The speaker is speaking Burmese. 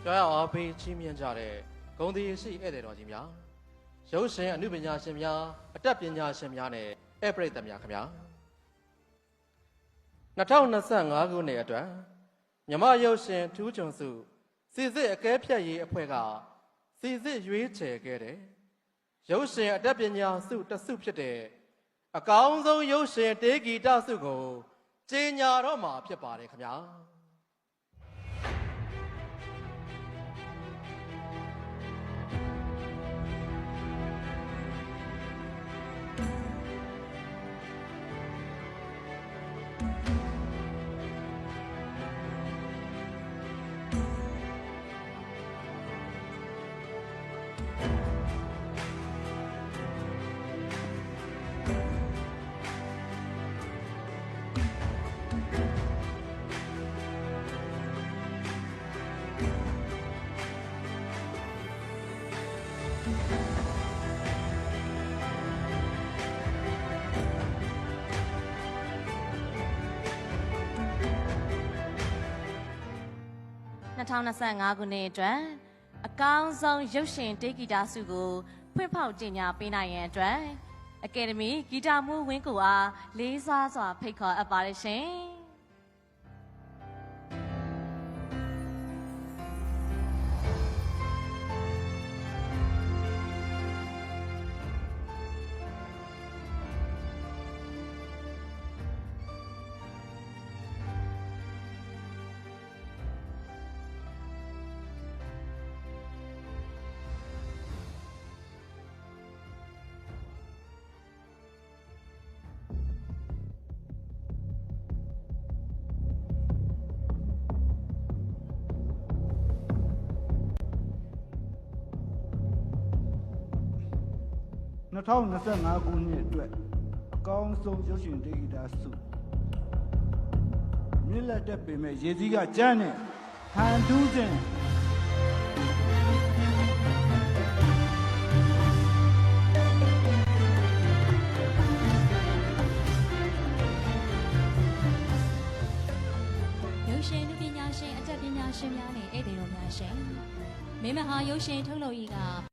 ကြွားရအားပေးချီးမြှင့်ကြတဲ့ဂုဏ်သရေရှိဧည့်သည်တော်ကြီးများရုပ်ရှင်အနုပညာရှင်များအတတ်ပညာရှင်များနဲ့ဧည့်ပရိသတ်များခင်ဗျာ2025ခုနှစ်အတွက်မြမရုပ်ရှင်ထူးချွန်စုစီစစ်အကဲဖြတ်ရေးအဖွဲ့ကစီစစ်ရွေးချယ်ခဲ့တဲ့ရုပ်ရှင်အတတ်ပညာစုတစ်စုဖြစ်တဲ့အကောင်းဆုံးရုပ်ရှင်တေးဂီတစုကိုကြေညာတော့မှာဖြစ်ပါတယ်ခင်ဗျာ2025ခုနှစ်အတွက်အကောင်းဆုံးရုပ်ရှင်တေးဂီတဆုကိုဖွင့်ဖောက်ကြေညာပေးနိုင်ရန်အတွက်အကယ်ဒမီဂီတမှုဝင်းကိုအားလေးစားစွာဖိတ်ခေါ်အပ်ပါတယ်ရှင်2025ခုနှစ်အတွက်အကောင်းဆုံးရုပ်ရှင်တေးဂီတဆုမြစ်လက်တက်ပေမဲ့ရေစည်းကကျန်းနဲ့ဟန်ထူးခြင်းရုပ်ရှင်ပညာရှင်အတတ်ပညာရှင်များနဲ့ဧည့်သည်တော်များရှင်မိမဟာရုပ်ရှင်ထုတ်လုပ်ရေးက